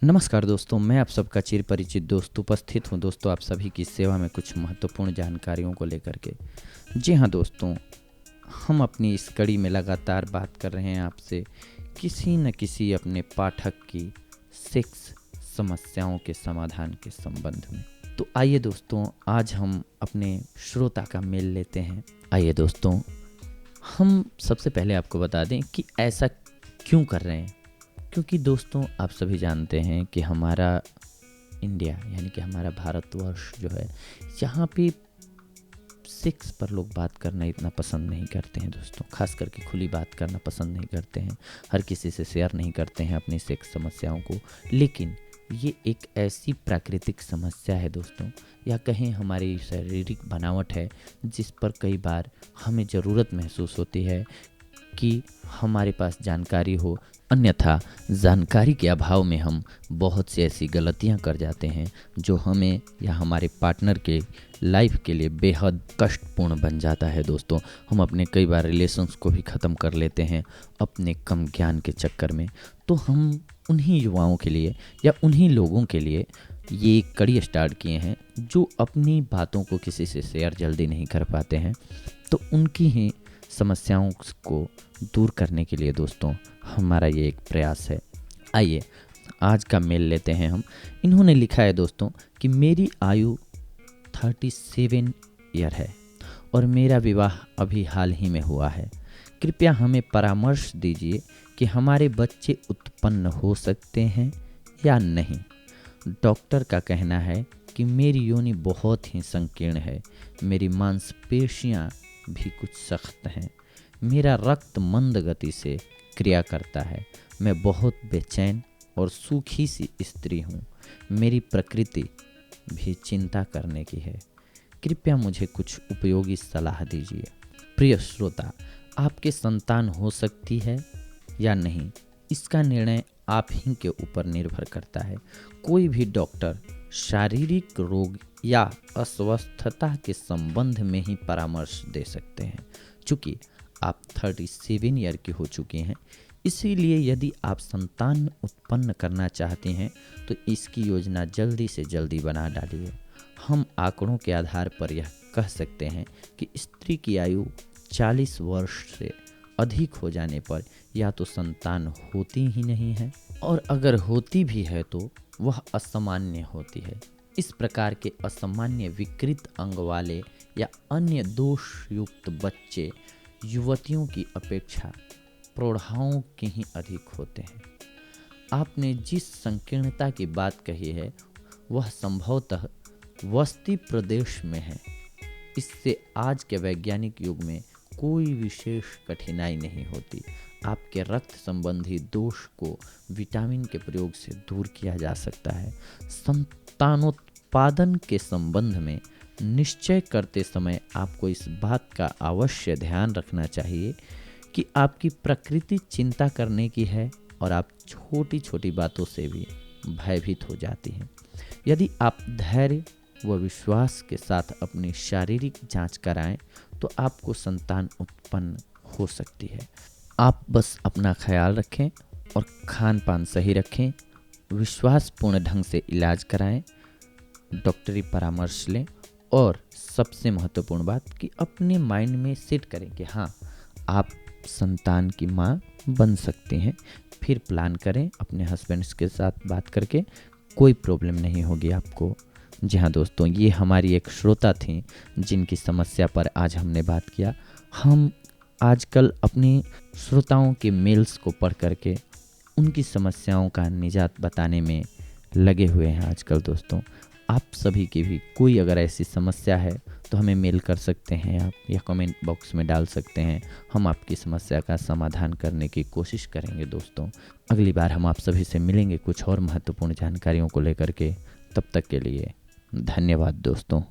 नमस्कार दोस्तों, मैं आप सबका चिर परिचित दोस्त उपस्थित हूँ दोस्तों आप सभी की सेवा में कुछ महत्वपूर्ण जानकारियों को लेकर के। जी हाँ दोस्तों, हम अपनी इस कड़ी में लगातार बात कर रहे हैं आपसे किसी न किसी अपने पाठक की सेक्स समस्याओं के समाधान के संबंध में। तो आइए दोस्तों, आज हम अपने श्रोता का मेल लेते हैं। आइए दोस्तों, हम सबसे पहले आपको बता दें कि ऐसा क्यों कर रहे हैं। क्योंकि दोस्तों आप सभी जानते हैं कि हमारा इंडिया यानी कि हमारा भारतवर्ष जो है, यहाँ पे सेक्स पर लोग बात करना इतना पसंद नहीं करते हैं दोस्तों। खास करके खुली बात करना पसंद नहीं करते हैं, हर किसी से शेयर नहीं करते हैं अपनी सेक्स समस्याओं को। लेकिन ये एक ऐसी प्राकृतिक समस्या है दोस्तों, या कहें हमारी शारीरिक बनावट है, जिस पर कई बार हमें ज़रूरत महसूस होती है कि हमारे पास जानकारी हो। अन्यथा जानकारी के अभाव में हम बहुत सी ऐसी गलतियां कर जाते हैं जो हमें या हमारे पार्टनर के लाइफ के लिए बेहद कष्टपूर्ण बन जाता है दोस्तों। हम अपने कई बार रिलेशंस को भी ख़त्म कर लेते हैं अपने कम ज्ञान के चक्कर में। तो हम उन्हीं युवाओं के लिए या उन्हीं लोगों के लिए ये कड़ी स्टार्ट किए हैं जो अपनी बातों को किसी से शेयर जल्दी नहीं कर पाते हैं। तो उनकी ही समस्याओं को दूर करने के लिए दोस्तों हमारा ये एक प्रयास है। आइए आज का मेल लेते हैं हम। इन्होंने लिखा है दोस्तों कि मेरी आयु 37 ईयर है और मेरा विवाह अभी हाल ही में हुआ है। कृपया हमें परामर्श दीजिए कि हमारे बच्चे उत्पन्न हो सकते हैं या नहीं। डॉक्टर का कहना है कि मेरी योनि बहुत ही संकीर्ण है, मेरी मांसपेशियां भी कुछ सख्त हैं, मेरा रक्त मंद गति से क्रिया करता है, मैं बहुत बेचैन और सूखी सी स्त्री हूँ, मेरी प्रकृति भी चिंता करने की है। कृपया मुझे कुछ उपयोगी सलाह दीजिए। प्रिय श्रोता, आपके संतान हो सकती है या नहीं, इसका निर्णय आप ही के ऊपर निर्भर करता है। कोई भी डॉक्टर शारीरिक रोग या अस्वस्थता के संबंध में ही परामर्श दे सकते हैं। चूँकि आप 37 ईयर की हो चुके हैं, इसीलिए यदि आप संतान उत्पन्न करना चाहते हैं तो इसकी योजना जल्दी से जल्दी बना डालिए। हम आंकड़ों के आधार पर यह कह सकते हैं कि स्त्री की आयु 40 वर्ष से अधिक हो जाने पर या तो संतान होती ही नहीं है, और अगर होती भी है तो वह असामान्य होती है। इस प्रकार के असामान्य विकृत अंग वाले या अन्य दोष युक्त बच्चे युवतियों की अपेक्षा प्रौढ़ाओं के ही अधिक होते हैं। आपने जिस संकीर्णता की बात कही है वह संभवतः वस्ती प्रदेश में है। इससे आज के वैज्ञानिक युग में कोई विशेष कठिनाई नहीं होती। आपके रक्त संबंधी दोष को विटामिन के प्रयोग से दूर किया जा सकता है। संतानोत्पादन के संबंध में निश्चय करते समय आपको इस बात का अवश्य ध्यान रखना चाहिए कि आपकी प्रकृति चिंता करने की है और आप छोटी छोटी बातों से भी भयभीत हो जाती हैं। यदि आप धैर्य व विश्वास के साथ अपनी शारीरिक जांच कराएं तो आपको संतान उत्पन्न हो सकती है। आप बस अपना ख्याल रखें और खान पान सही रखें, विश्वासपूर्ण ढंग से इलाज कराएं, डॉक्टरी परामर्श लें, और सबसे महत्वपूर्ण बात कि अपने माइंड में सेट करें कि हाँ, आप संतान की माँ बन सकते हैं। फिर प्लान करें अपने हस्बैंड्स के साथ बात करके, कोई प्रॉब्लम नहीं होगी आपको। जी हाँ दोस्तों, ये हमारी एक श्रोता थी जिनकी समस्या पर आज हमने बात किया। हम आजकल अपने श्रोताओं के मेल्स को पढ़ करके उनकी समस्याओं का निजात बताने में लगे हुए हैं आजकल दोस्तों। आप सभी की भी कोई अगर ऐसी समस्या है तो हमें मेल कर सकते हैं आप, या कमेंट बॉक्स में डाल सकते हैं। हम आपकी समस्या का समाधान करने की कोशिश करेंगे दोस्तों। अगली बार हम आप सभी से मिलेंगे कुछ और महत्वपूर्ण जानकारियों को लेकर के। तब तक के लिए धन्यवाद दोस्तों।